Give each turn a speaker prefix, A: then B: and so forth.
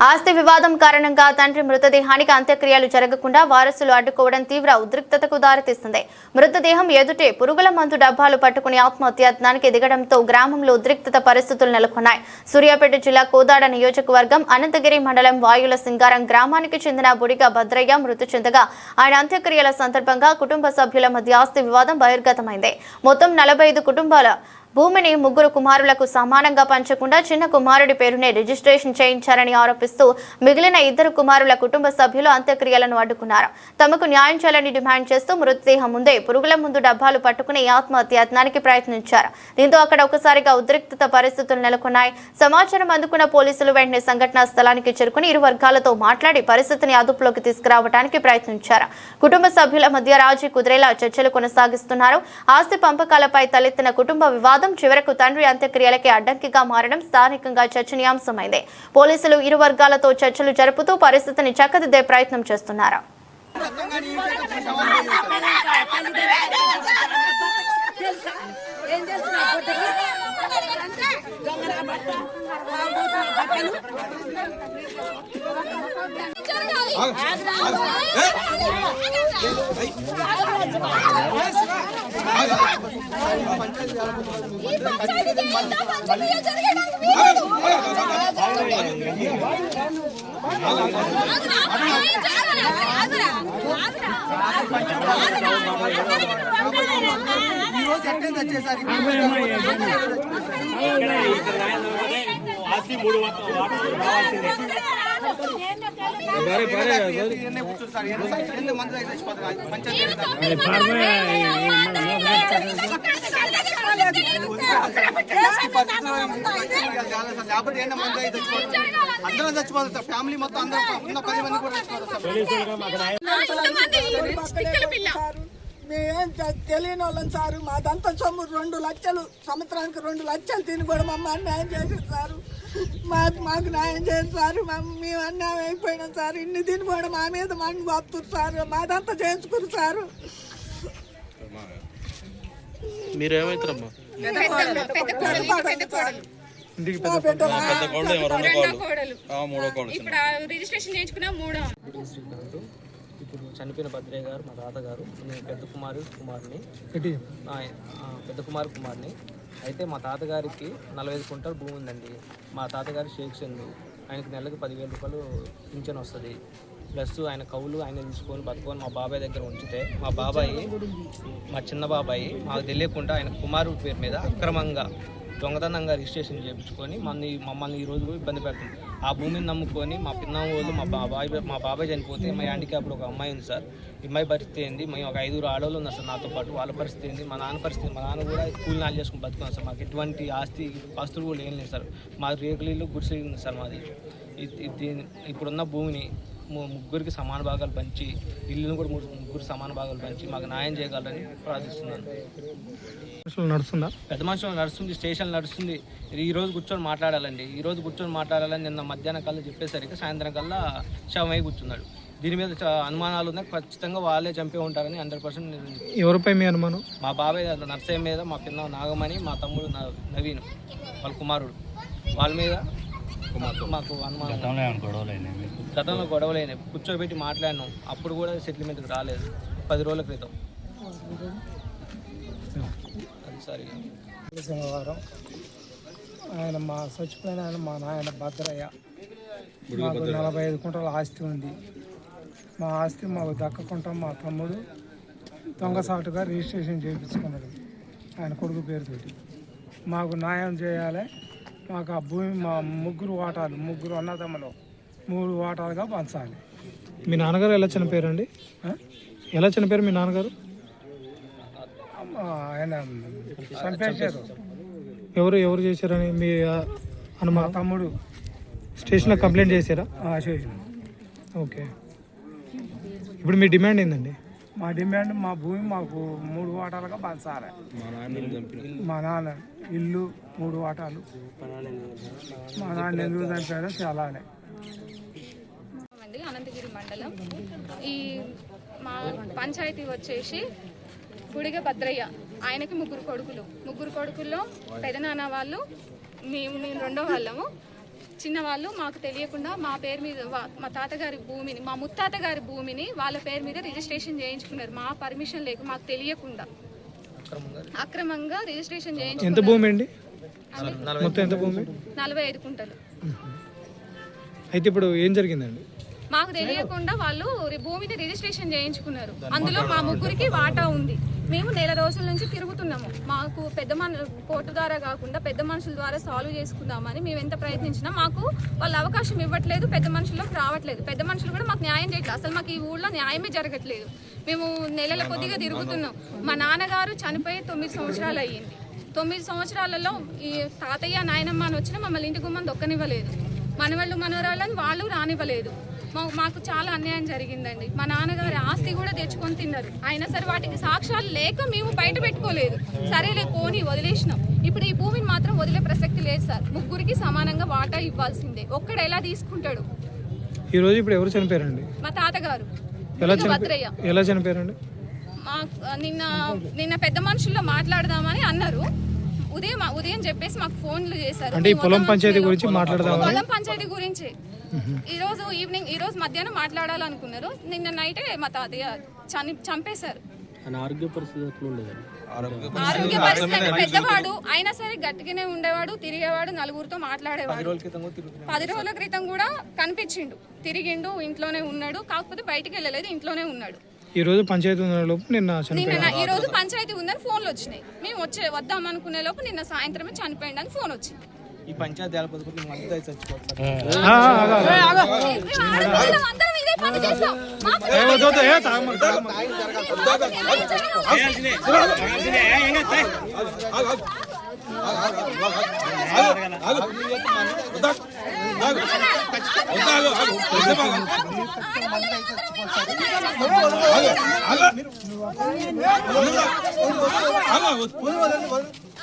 A: ఆస్తి వివాదం కారణంగా తండ్రి మృతదేహానికి అంత్యక్రియలు జరగకుండా వారసులు అడ్డుకోవడం తీవ్ర ఉద్రిక్తతకు దారితీస్తుంది. మృతదేహం ఎదుటే పురుగుల మందు డబ్బాలు పట్టుకుని ఆత్మహత్యాయత్నానికి దిగడంతో గ్రామంలో ఉద్రిక్తత పరిస్థితులు నెలకొన్నాయి. సూర్యాపేట జిల్లా కోదాడ నియోజకవర్గం అనంతగిరి మండలం వాయుల సింగారం గ్రామానికి చెందిన బుడిగ భద్రయ్య మృతి చెందగా ఆయన అంత్యక్రియల సందర్భంగా కుటుంబ సభ్యుల మధ్య ఆస్తి వివాదం బహిర్గతమైంది. మొత్తం 45 కుటుంబాల భూమిని ముగ్గురు కుమారులకు సమానంగా పంచకుండా చిన్న కుమారుడి పేరునే రిజిస్ట్రేషన్ చేయించారని ఆరోపిస్తూ మిగిలిన 2 కుమారుల కుటుంబ సభ్యులు అంత్యక్రియలను అడ్డుకున్నారు. తమకు న్యాయం చేయాలని డిమాండ్ చేస్తూ మృతదేహం ముందే పురుగుల ముందు డబ్బాలు పట్టుకుని ఆత్మహత్యాయత్నానికి ప్రయత్నించారు. దీంతో అక్కడ ఒకసారిగా ఉద్రిక్తత పరిస్థితులు నెలకొన్నాయి. సమాచారం అందుకున్న పోలీసులు వెంటనే సంఘటనా స్థలానికి చేరుకుని ఇరు వర్గాలతో మాట్లాడి పరిస్థితిని అదుపులోకి తీసుకురావడానికి ప్రయత్నించారు. కుటుంబ సభ్యుల మధ్య రాజీ కుదిరేలా చర్చలు కొనసాగిస్తున్నారు. ఆస్తి పంపకాలపై తలెత్తిన కుటుంబ వివాదం చివరకు తండ్రి అంత్యక్రియలకి అడ్డంకిగా మారడం స్థానికంగా చర్చనీయాంశమైంది. పోలీసులు ఇరు వర్గాలతో చర్చలు జరుపుతూ పరిస్థితిని చక్కదిద్దే ప్రయత్నం చేస్తున్నారు.
B: అందరం చచ్చిపోతారు. ఫ్యామిలీ మొత్తం అందరూ ఉన్న 10 మంది కూడా
C: మేమేం తెలియని వాళ్ళం సారు. మాదంతా సొమ్ము 2 లక్షలు, సంవత్సరానికి 2 లక్షలు తిని కూడా మమ్మ అన్యాయం చేసేది సారు. మాకు న్యాయం చేయండి సారు. మేము అన్యాయం అయిపోయినాం సార్. ఇన్ని తిని కూడా మా మీద మన్ను బాపుతారు సారు. మాదంతా చేయించుకురు సారు.
D: మీరేమవుతారమ్మా?
E: ఇప్పుడు చనిపోయిన భద్రయ్య గారు మా తాతగారు, నేను పెద్ద కుమారుని అయితే మా తాతగారికి 45 కుంటల భూమి ఉందండి. మా తాతగారి షేక్ చందు, ఆయనకి నెలకు 10,000 రూపాయలు పింఛన్ వస్తుంది. ప్లస్ ఆయన కౌలు ఆయన తీసుకొని బతుకొని మా బాబాయ్ దగ్గర ఉంచితే మా చిన్న బాబాయి మాకు తెలియకుండా ఆయన కుమారుడి పేరు మీద అక్రమంగా దొంగతనంగా రిజిస్ట్రేషన్ చేయించుకొని మమ్మల్ని ఈరోజు ఇబ్బంది పెడుతుంది. ఆ భూమిని నమ్ముకొని మా పిన్న వాళ్ళు మా బాబాయ్ చనిపోతే మా హ్యాండిక్యాప్డ్ ఒక అమ్మాయి ఉంది సార్. ఈ అమ్మాయి పరిస్థితి ఏంది? మేము ఒక 5 ఆడవాళ్ళు ఉన్నారు సార్ నాతో పాటు. వాళ్ళ పరిస్థితి ఏంది? మా నాన్న పరిస్థితి, మా నాన్న కూడా కూలి నాలు చేసుకుని బతుకున్నాం సార్. మాకు ఎటువంటి ఆస్తులు కూడా ఏం లేదు సార్. మాకు రేకులు ఇల్లు గుడిసె ఉంది సార్ మాది. ఇప్పుడున్న భూమిని ముగ్గురికి సమాన భాగాలు పంచి, ఇల్లును కూడా ముగ్గురు సమాన భాగాలు పంచి మాకు న్యాయం చేయగలరని ప్రార్థిస్తున్నాను.
D: నడుస్తుందా?
E: పెద్ద మనుషులు నడుస్తుంది, స్టేషన్ నడుస్తుంది. ఈరోజు కూర్చొని మాట్లాడాలని నిన్న మధ్యాహ్నం కల్లా చెప్పేసరికి సాయంత్రం కల్లా శవమై కూర్చున్నాడు. దీని మీద అనుమానాలు ఉన్నాయి. ఖచ్చితంగా వాళ్ళే చంపే ఉంటారని 100%.
D: ఎవరిపై మీ అనుమానం?
E: మా బాబాయ్ నర్సయ్య మీద, మా పిన్న నాగమణి, మా తమ్ముడు నవీన్ వాళ్ళ కుమారుడు, వాళ్ళ మీద మాకు అనుమానం. గతంలో గొడవలైనాయి. కూర్చోబెట్టి మాట్లాడినాం. అప్పుడు కూడా సెటిల్మెంట్కి రాలేదు. 10 రోజుల క్రితం. అది సరిగా
C: శనివారం ఆయన చచ్చిపోయిన మా నాయన భద్రయ్య. మాకు 45 కుంటల ఆస్తి ఉంది. మా ఆస్తి మాకు దక్కకుండా మా తమ్ముడు దొంగసాటుగా రిజిస్ట్రేషన్ చేయించుకున్నాడు ఆయన కొడుకు పేరుతోటి. మాకు న్యాయం చేయాలి. మాకు ఆ భూమి మా ముగ్గురు అన్నదమ్ములు 3 వాటాలుగా పంచాలి.
D: మీ నాన్నగారు ఎలా చనిపోయారండి? ఎలా చనిపోయారు మీ నాన్నగారు?
C: ఆయన చంపేశారు.
D: ఎవరు చేశారని మీ
C: మా తమ్ముడు
D: స్టేషన్లో కంప్లైంట్ చేశారా?
C: చేసిన.
D: ఓకే. ఇప్పుడు మీ డిమాండ్ ఏందండి?
C: మా డిమాండ్ మా భూమి మాకు 3 వాటాలుగా పంచాలి. మా నాన్న ఇల్లు 3 వాటాలు. మా నాన్న ఎందుకు చంపాడో చాలానే.
F: అనంతగిరి మండలం ఈ మా పంచాయతీ వచ్చేసి బుడిగ భద్రయ్య. ఆయనకి 3 కొడుకుల్లో పెదనాన్న వాళ్ళు, మేము రెండో వాళ్ళము. చిన్నవాళ్ళు మాకు తెలియకుండా మా పేరు మీద మా తాతగారి భూమిని, మా ముత్తాత గారి భూమిని వాళ్ళ పేరు మీద రిజిస్ట్రేషన్ చేయించుకున్నారు. మా పర్మిషన్ లేక మాకు తెలియకుండా అక్రమంగా రిజిస్ట్రేషన్
D: ఎంత
F: చేయించుకున్నారు.
D: భూమి అండి? మొత్తం ఎంత భూమి?
F: 45 గుంటలు.
D: అయితే ఇప్పుడు ఏం జరిగిందండి?
F: మాకు తెలియకుండా వాళ్ళు భూమిని రిజిస్ట్రేషన్ చేయించుకున్నారు. అందులో మా ముగ్గురికి వాటా ఉంది. మేము నెల రోజుల నుంచి తిరుగుతున్నాము. మాకు కోర్టు ద్వారా కాకుండా పెద్ద మనుషుల ద్వారా సాల్వ్ చేసుకుందామని మేము ఎంత ప్రయత్నించినా మాకు వాళ్ళు అవకాశం ఇవ్వట్లేదు. పెద్ద మనుషుల్లోకి రావట్లేదు. పెద్ద మనుషులు కూడా మాకు న్యాయం చేయట్లేదు. అసలు మాకు ఈ ఊళ్ళో న్యాయమే జరగట్లేదు. మేము నెలల కొద్దిగా తిరుగుతున్నాం. మా నాన్నగారు చనిపోయి 9 సంవత్సరాలు అయ్యింది. 9 సంవత్సరాలలో ఈ తాతయ్య నాయనమ్మ అని వచ్చినా మమ్మల్ని ఇంటి గుమ్మని దొక్కనివ్వలేదు. మనవాళ్ళు మనవరాళ్ళని వాళ్ళు రానివ్వలేదు. మాకు చాలా అన్యాయం జరిగిందండి. మా నాన్నగారి ఆస్తి కూడా తెచ్చుకొని తిన్నారు. అయినా సరే వాటికి సాక్ష్యాలు లేక మేము బయట పెట్టుకోలేదు. సరేలే పోనీ వదిలేసినాం. ఇప్పుడు ఈ భూమిని మాత్రం వదిలే ప్రసక్తి లేదు సార్. ముగ్గురికి సమానంగా వాటా ఇవ్వాల్సిందే. ఒక్కడు ఎలా తీసుకుంటాడు?
D: ఈ రోజు ఇప్పుడు ఎవరు చనిపోయారండి?
F: మా తాతగారు భద్రయ్య.
D: ఎలా చనిపోయారండి?
F: నిన్న పెద్ద మనుషుల్లో మాట్లాడదామని అన్నారు. ఉదయం చెప్పేసి మాకు ఫోన్లు చేశారు.
D: అంటే ఈ పొలం పంచాయతీ గురించి మాట్లాడదాం.
F: పొలం పంచాయతీ గురించి ఈ రోజు మధ్యాహ్నం మాట్లాడాలనుకున్నారు. నిన్న నైటే మా తాతయ్య చంపేశారు.
E: ఆరోగ్య పరిస్థితి
F: ఆరోగ్య పరిస్థితి పెద్దవాడు అయినా సరే గట్టిగానే ఉండేవాడు, తిరిగేవాడు, నలుగురితో మాట్లాడేవాడు. 10 రోజుల క్రితం కూడా కనిపించిండు, తిరిగిండు, ఇంట్లోనే ఉన్నాడు. కాకపోతే బయటికి వెళ్ళలేదు, ఇంట్లోనే ఉన్నాడు.
D: ఈ రోజు పంచాయతీ ఉన్న లోపు
F: ఈ రోజు పంచాయతీ ఉందని ఫోన్లు వచ్చినాయి. మేము వద్దాం అనుకునే లోపు నిన్న సాయంత్రమే చనిపోయింది అని ఫోన్ వచ్చింది.
E: ఈ పంచాయతీ చచ్చిపోతారు.
B: చచ్చిపోతారు.